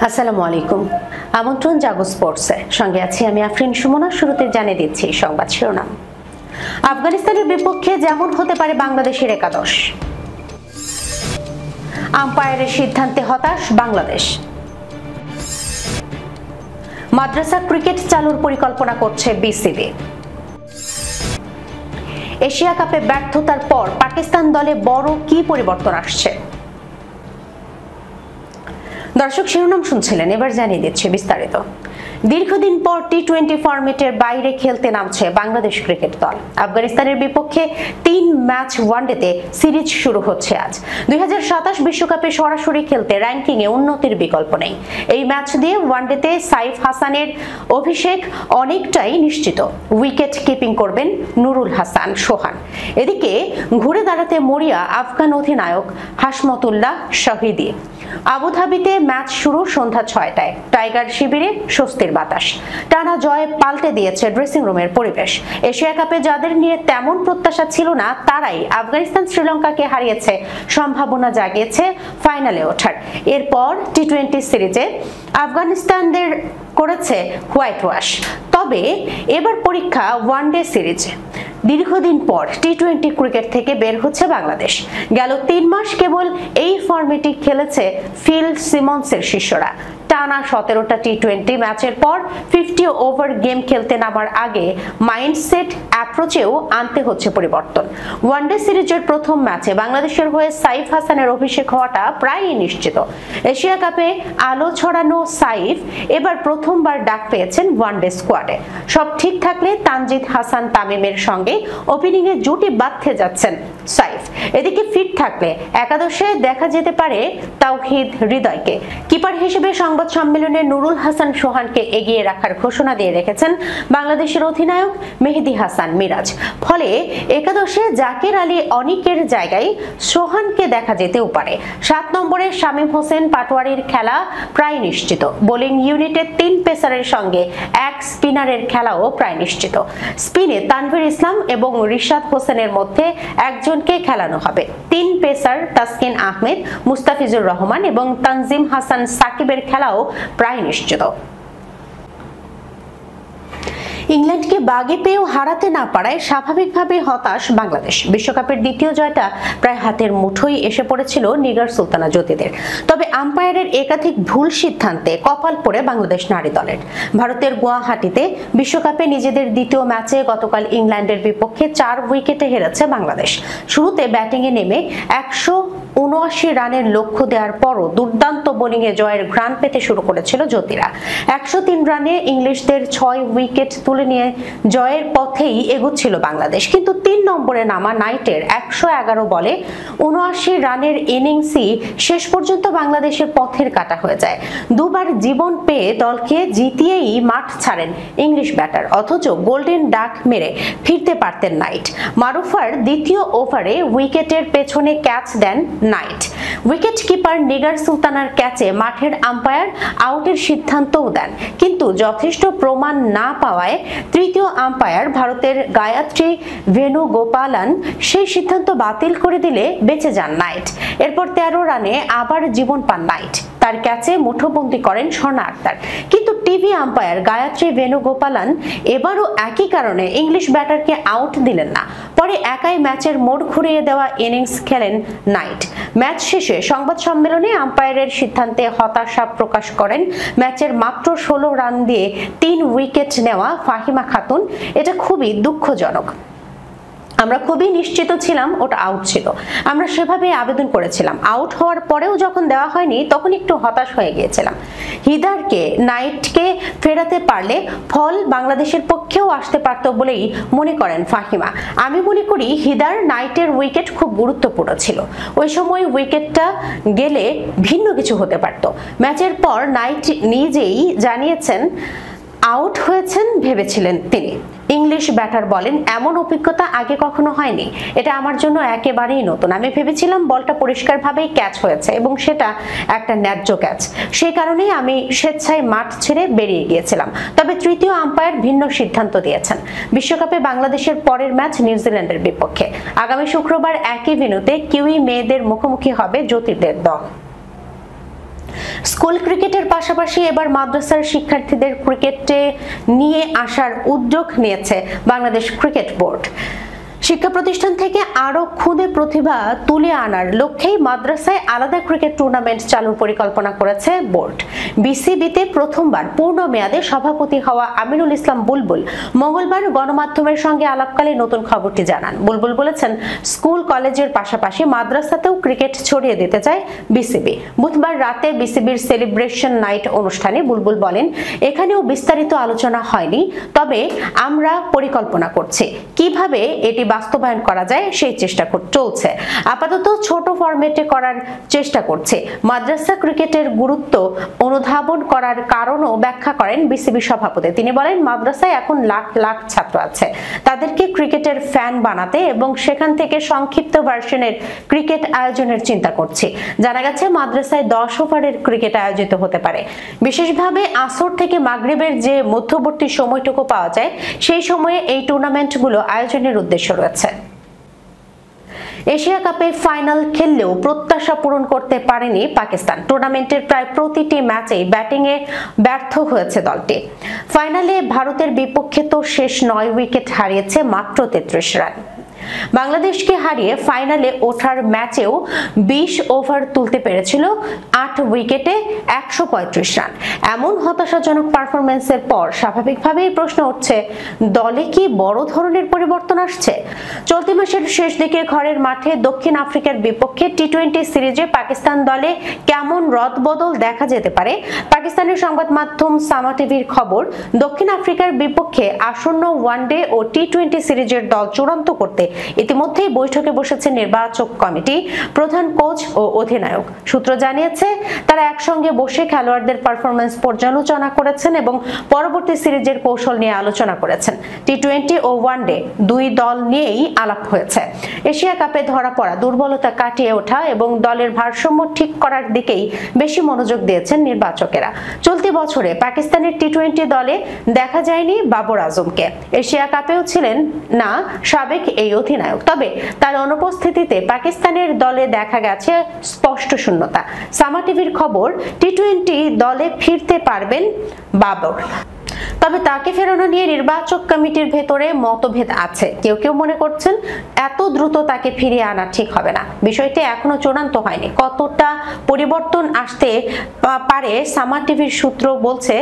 আসসালামু আলাইকুম। আমন্ত্রণ জাগো স্পোর্টসে, সঙ্গে আছি আমি আফরিন সুমনা। শুরুতে জানিয়ে দিচ্ছি সংবাদ শিরোনাম। আফগানিস্তানের বিপক্ষে যেমন হতে পারে বাংলাদেশের একাদশ। আম্পায়ারের সিদ্ধান্তে হতাশ বাংলাদেশ। মাদ্রাসা ক্রিকেট চালুর পরিকল্পনা করছে বিসিবি। এশিয়া কাপে ব্যর্থতার পর পাকিস্তান দলে বড় কি পরিবর্তন আসছে? দর্শক, শিরোনাম শুনছিলেন, এবার জানিয়ে দিচ্ছি বিস্তারিত। দীর্ঘদিন পর টি-20 ফরম্যাটের বাইরে খেলতে নামছে বাংলাদেশ ক্রিকেট দল। আফগানিস্তানের বিপক্ষে 3 ম্যাচ ওয়ানডেতে সিরিজ শুরু হচ্ছে আজ। 2027 বিশ্বকাপে সরাসরি খেলতে র্যাঙ্কিংয়ে উন্নতির বিকল্প নেই। এই ম্যাচ দিয়ে ওয়ানডেতে সাইফ হাসানের অভিষেক অনেকটাই নিশ্চিত। উইকেট কিপিং করবেন নুরুল হাসান সোহান। এদিকে ঘুরে দাঁড়াতে মরিয়া আফগান অধিনায়ক হাশমতুল্লাহ শাহিদি। আবুধাবিতে ম্যাচ শুরু সন্ধ্যা 6টায়। টাইগার শিবিরে স্বস্তির বাতাস। টানা জয়ে পাল্টে দিয়েছে ড্রেসিং রুমের পরিবেশ। এশিয়া কাপে যাদের নিয়ে তেমন প্রত্যাশা ছিল না, তারাই আফগানিস্তান শ্রীলঙ্কাকে হারিয়েছে, সম্ভাবনা জাগিয়েছে ফাইনালে ওঠার। এরপর টি-20 সিরিজে আফগানিস্তানদের করেছে হোয়াইট ওয়াশ। তবে এবার পরীক্ষা ওয়ানডে সিরিজে। দীর্ঘদিন পর টি-20 ক্রিকেট থেকে বের হচ্ছে বাংলাদেশ। গেল 3 মাস কেবল এই ফরম্যাটে খেলেছে ফিল সিমন্সের শিষ্যরা। টানা 17টা টি-20 ম্যাচের পর 50 ওভার গেম খেলতে নামার আগে মাইন্ডসেট অ্যাপ্রোচেও আনতে হচ্ছে পরিবর্তন। ওয়ানডে সিরিজের প্রথম ম্যাচে বাংলাদেশের হয়ে সাইফ হাসানের অভিষেক হওয়াটা প্রায়ই নিশ্চিত। এশিয়া কাপে আলো ছড়ানো সাইফ এবার প্রথমবার ডাক পেয়েছেন ওয়ানডে স্কোয়াডে। সব ঠিক থাকলে তানজিদ হাসান তামিমের সঙ্গে ওপেনিংয়ে জুটি বাঁধতে যাচ্ছেন সাইফ। এদিকে ফিট থাকলে একাদশে দেখা যেতে পারে তাওহিদ হৃদয়কে। কিপার হিসেবে সংবাদ সম্মেলনে নুরুল হাসান সোহানকে এগিয়ে রাখার ঘোষণা দিয়ে রেখেছেন বাংলাদেশের অধিনায়ক মেহেদী হাসান মিরাজ। ফলে একাদশে জাকের আলী অনিকের জায়গায় সোহানকে দেখা যেতেও পারে। 7 নম্বরে শামীম হোসেন পাটোয়ারির খেলা প্রায় নিশ্চিত। বোলিং ইউনিটে 3 পেসারের সঙ্গে 1 স্পিনারের খেলাও প্রায় নিশ্চিত। স্পিনে তানভীর ইসলাম এবং রিশাদ হোসেনের মধ্যে একজনকে খেলানো হবে। 3 পেসার তাসকিন আহমেদ, মুস্তাফিজুর রহমান এবং তানজিম হাসান সাকিবের খেলাও প্রায় নিশ্চিত। ইংল্যান্ডকে বাগে পেয়েও হারাতে না পারায় স্বাভাবিকভাবে হতাশ বাংলাদেশ। বিশ্বকাপের দ্বিতীয় জয়টা প্রায় হাতের মুঠোয় এসে পড়েছিল নিগার সুলতানা জ্যোতিদের। তবে আম্পায়ারের একাধিক ভুল সিদ্ধান্তে কপাল পড়ে বাংলাদেশ নারী দলের। ভারতের গুয়াহাটিতে বিশ্বকাপে নিজেদের দ্বিতীয় ম্যাচে গতকাল ইংল্যান্ডের বিপক্ষে 4 উইকেটে হেরেছে বাংলাদেশ। শুরুতে ব্যাটিংয়ে নেমে 179 রানের লক্ষ্য দেওয়ার পরও দুর্দান্ত বোলিংয়ে জয়ের ঘ্রাণ পেতে শুরু করেছিল জ্যোতিরা। 103 রানে ইংলিশদের 6 উইকেট তুলে নিয়ে জয়ের পথেই এগোচ্ছিল বাংলাদেশ। কিন্তু 3 নম্বরে নামা নাইটের 111 বলে 79 রানের ইনিংসই শেষ পর্যন্ত বাংলাদেশের পথের কাটা হয়ে যায়। দুবার জীবন পেয়ে দলকে জিতিয়েই মাঠ ছাড়েন ইংলিশ ব্যাটার, অথচ গোল্ডেন ডাক মেরে ফিরতে পারতেন নাইট। মারুফার দ্বিতীয় ওভারে উইকেটের পেছনে ক্যাচ দেন নাইট। উইকেট কিপার নিগার সুলতানার ক্যাচে মাঠের আম্পায়ার আউটের সিদ্ধান্তও দেন, কিন্তু যথেষ্ট প্রমাণ না পাওয়ায় তৃতীয় আম্পায়ার ভারতের গায়ত্রী ভেনুগোপালান সেই সিদ্ধান্ত বাতিল করে দিলে বেঁচে যান নাইট। এরপর 13 রানে আবার জীবন পান নাইট। তার ক্যাচে মুঠোবন্দি করেন স্বর্ণা আক্তার। কিন্তু টিভি আম্পায়ার গায়ত্রী ভেনুগোপালান এবারও একই কারণে ইংলিশ ব্যাটারকে আউট দিলেন না। পরে একাই ম্যাচের মোড় ঘুরিয়ে দেওয়া ইনিংস খেলেন নাইট। ম্যাচ শেষে সংবাদ সম্মেলনে আম্পায়ারের সিদ্ধান্তে হতাশা প্রকাশ করেন ম্যাচের মাত্র 16 রান দিয়ে 3 উইকেট নেওয়া ফাহিমা খাতুন। এটা খুবই দুঃখজনক। আমরা খুবই নিশ্চিত ছিলাম ওটা আউট ছিল। আমরা সেভাবে আবেদন করেছিলাম। আউট হওয়ার পরেও যখন দেওয়া হয়নি তখন একটু হতাশ হয়ে গিয়েছিলাম। হিদারকে নাইটকে ফেরাতে পারলে ফল বাংলাদেশের পক্ষেও আসতে পারত বলেই মনে করেন ফাহিমা। আমি মনে করি হিদার নাইটের উইকেট খুব গুরুত্বপূর্ণ ছিল। ওই সময় উইকেটটা গেলে ভিন্ন কিছু হতে পারত। ম্যাচের পর নাইট নিজেই জানিয়েছেন আউট হয়েছেন ভেবেছিলেন তিনি। ইংলিশ ব্যাটার বলেন, এমন অভিজ্ঞতা আগে কখনো হয়নি। এটা আমার জন্য একেবারেই নতুন। আমি ভেবেছিলাম বলটা পরিষ্কারভাবেই ক্যাচ হয়েছে এবং সেটা একটা ন্যায্য ক্যাচ। সেই কারণেই আমি স্বেচ্ছায় মাঠ ছেড়ে বেরিয়ে গিয়েছিলাম। তবে তৃতীয় আম্পায়ার ভিন্ন সিদ্ধান্ত দিয়েছেন। বিশ্বকাপে বাংলাদেশের পরের ম্যাচ নিউজিল্যান্ডের বিপক্ষে। আগামী শুক্রবার একই ভেন্যুতে কিউই মেয়েদের মুখোমুখি হবে জ্যোতির্দের দল। স্কুল ক্রিকেটের পাশাপাশি এবার মাদ্রাসার শিক্ষার্থীদের ক্রিকেটে নিয়ে আসার উদ্যোগ নিয়েছে বাংলাদেশ ক্রিকেট বোর্ড। শিক্ষা প্রতিষ্ঠান থেকে আরো ক্ষুদে প্রতিভা তুলে আনার লক্ষ্যেই মাদ্রাসায় আলাদা ক্রিকেট টুর্নামেন্ট চালুর পরিকল্পনা করেছে বোর্ড। বিসিবিতে প্রথমবার পূর্ণ মেয়াদে সভাপতি হওয়া আমিনুল ইসলাম বুলবুল মঙ্গলবার গণমাধ্যমের সঙ্গে আলাপকালে নতুন খবরটি জানান। বুলবুল বলেছেন, স্কুল কলেজের পাশাপাশি মাদ্রাসাতেও ক্রিকেট ছড়িয়ে দিতে চায় বিসিবি। বুধবার রাতে বিসিবির সেলিব্রেশন নাইট অনুষ্ঠানে বুলবুল বলেন, এখানেও বিস্তারিত আলোচনা হয়নি, তবে আমরা পরিকল্পনা করছি কিভাবে এটি বাস্তবায়ন করা যায় সেই চেষ্টা চলছে। আপাতত ছোট ফরম্যাটে করার চেষ্টা করছে। মাদ্রাসা ক্রিকেটের গুরুত্ব অনুধাবন করার কারণও ব্যাখ্যা করেন বিসিবি সভাপতি। তিনি বলেন, মাদ্রাসায় এখন লাখ লাখ ছাত্র আছে, তাদেরকে ক্রিকেটের ফ্যান বানাতে এবং সেখান থেকে সংক্ষিপ্ত ভার্সনের ক্রিকেট আয়োজনের চিন্তা করছি। জানা গেছে মাদ্রাসায় 10 ওভারের ক্রিকেট আয়োজিত হতে পারে। বিশেষভাবে আসর থেকে মাগরিবের যে মধ্যবর্তী সময়টুকু পাওয়া যায় সেই সময়ে এই টুর্নামেন্টগুলো আয়োজনের উদ্দেশ্য রয়েছে। এশিয়া কাপে ফাইনাল খেললেও প্রত্যাশা পূরণ করতে পারেনি পাকিস্তান। টুর্নামেন্টের প্রায় প্রতিটি ম্যাচেই ব্যাটিংয়ে ব্যর্থ হয়েছে দলটি। ফাইনালে ভারতের বিপক্ষে তো শেষ 9 উইকেট হারিয়েছে মাত্র 33 রান। বাংলাদেশকে হারিয়ে ফাইনালে ওঠার ম্যাচেও 20 ওভার তুলতে পেরেছিল 8 উইকেটে 135 রান। এমন হতাশাজনক পারফরম্যান্সের পর স্বাভাবিকভাবেই প্রশ্ন উঠছে, দলে কি বড় ধরনের পরিবর্তন আসছে? চলতি মাসের শেষ দিকে ঘরের মাঠে দক্ষিণ আফ্রিকার বিপক্ষে টি-20 সিরিজে পাকিস্তান দলে কেমন রদবদল দেখা যেতে পারে? পাকিস্তানের সংবাদ মাধ্যম সামা টিভির খবর, দক্ষিণ আফ্রিকার বিপক্ষে আসন্ন ওয়ানডে ও টি-20 সিরিজের দল চূড়ান্ত করতে ইতিমধ্যেই বৈঠকে বসেছে নির্বাচক কমিটি, প্রধান কোচ ও অধিনায়ক। সূত্র জানিয়েছে, তারা একসঙ্গে বসে খেলোয়াড়দের পারফরম্যান্স পর্যালোচনা করেছেন এবং পরবর্তী সিরিজের কৌশল নিয়ে আলোচনা করেছেন। টি-20 ও ওয়ানডে দুই দল নিয়েই আলাপ হয়েছে। এশিয়া কাপে ধরা পড়া দুর্বলতা কাটিয়ে ওঠা এবং দলের ভারসাম্য ঠিক করার দিকেই বেশি মনোযোগ দিয়েছেন নির্বাচকেরা। চলতি বছরে পাকিস্তানের টি-20 দলে দেখা যায়নি বাবর আজমকে। এশিয়া কাপেও ছিলেন না সাবেক এই অধিনায়ক, তবে তার অনুপস্থিতিতে পাকিস্তানের দলে দেখা গেছে স্পষ্ট শূন্যতা। সামা টিভির খবর, টি-20 দলে ফিরতে পারবেন বাবর, তবে তাকে ফেরানো নিয়ে নির্বাচক কমিটির ভেতরে মতভেদ আছে। কেউ কেউ মনে করছেন এত দ্রুত তাকে ফিরিয়ে আনা ঠিক হবে না। বিষয়টি এখনো চূড়ান্ত হয়নি। কতটা পরিবর্তন আসতে পারে সামা টিভির সূত্র বলছে,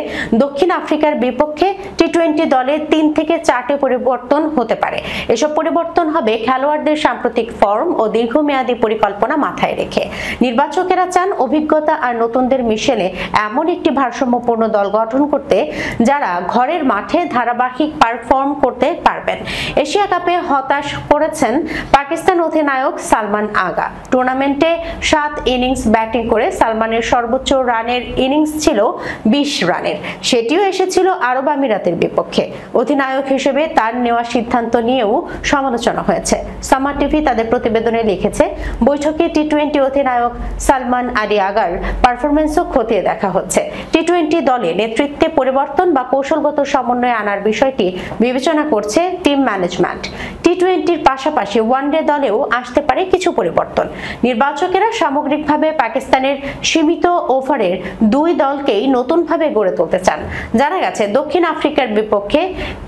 দক্ষিণ আফ্রিকার বিপক্ষে টি-20 দলে 3 থেকে 4টে পরিবর্তন হতে পারে। এসব পরিবর্তন হবে খেলোয়াড়দের সাম্প্রতিক ফর্ম ও দীর্ঘমেয়াদী পরিকল্পনা মাথায় রেখে। নির্বাচকেরা চান অভিজ্ঞতা আর নতুনদের মিশেলে এমন একটি ভারসাম্যপূর্ণ দল গঠন করতে যারা ঘরের মাঠে ধারাবাহিক পারফর্ম করতে পারবেন। এশিয়া কাপে হতাশ করেছেন পাকিস্তান অধিনায়ক সালমান আগা। টুর্নামেন্টে 7 ইনিংস ব্যাটিং করে সালমানের সর্বোচ্চ রানের ইনিংস ছিল 20 রানের, সেটিও এসেছিল আরব আমিরাতের বিপক্ষে। অধিনায়ক হিসেবে তার নেওয়া সিদ্ধান্ত নিয়েও সমালোচনা হয়েছে। সামা টিভি তাদের প্রতিবেদনে লিখেছে, বৈঠকে টি-20 অধিনায়ক সালমান আলী আগার পারফরম্যান্সও খতিয়ে দেখা হচ্ছে। টি-20 দলে নেতৃত্বে পরিবর্তন বা কৌশলগত সমন্বয় আনার বিষয়টি বিবেচনা করছে টিম ম্যানেজমেন্ট। টি-20-র পাশাপাশি ওয়ানডে দলেও আসতে পারে কিছু পরিবর্তন। নির্বাচকেরা সামগ্রিকভাবে পাকিস্তানের সীমিত ওভারের দুই দলকেই নতুনভাবে গড়ে তুলতে চান। জানা গেছে, দক্ষিণ আফ্রিকার বিপক্ষে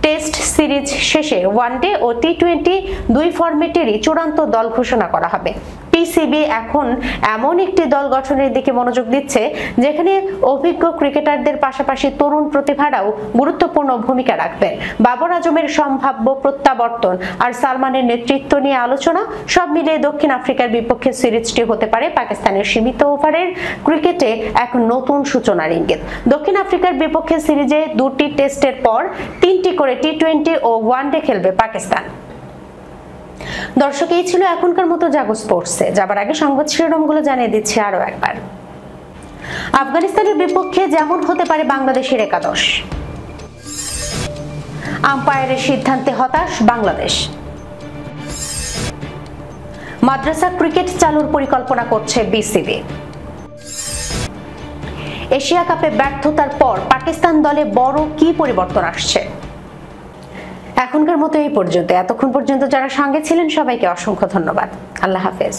টেস্ট সিরিজ শেষে ওয়ানডে ও টি-20 দুই ফরম্যাটেরই চূড়ান্ত দল ঘোষণা করা হবে। পিসিবি এখন এমন একটি দল গঠনের দিকে মনোযোগ দিচ্ছে যেখানে অভিজ্ঞ ক্রিকেটারদের পাশাপাশি তরুণ প্রতিভারাও গুরুত্বপূর্ণ ভূমিকা রাখবেন। বাবর আজমের সম্ভাব্য প্রত্যাবর্তন আর সালমানের নেতৃত্ব নিয়ে আলোচনা, সব মিলিয়ে দক্ষিণ আফ্রিকার বিপক্ষে সিরিজটি হতে পারে পাকিস্তানের সীমিত ওভারের ক্রিকেটে এক নতুন সূচনার ইঙ্গিত। দক্ষিণ আফ্রিকার বিপক্ষে সিরিজে 2টি টেস্টের পর 3টি করে টি-20 ও ওয়ানডে খেলবে পাকিস্তান। দর্শক, এই ছিল এখনকার মতো জাগো স্পোর্টসে যাবার আগে সংবাদ শিরোনামগুলো জানিয়ে দিচ্ছি আরো একবার। আফগানিস্তানের বিপক্ষে যেমন হতে পারে বাংলাদেশের একাদশ। আম্পায়ারের সিদ্ধান্তে হতাশ বাংলাদেশ। মাদ্রাসা ক্রিকেট চালুর পরিকল্পনা করছে বিসিবি। এশিয়া কাপে ব্যর্থতার পর পাকিস্তান দলে বড় কি পরিবর্তন আসছে। এখনকার মতো এই পর্যন্ত। এতক্ষণ পর্যন্ত যারা সঙ্গে ছিলেন সবাইকে অসংখ্য ধন্যবাদ। আল্লাহ হাফেজ।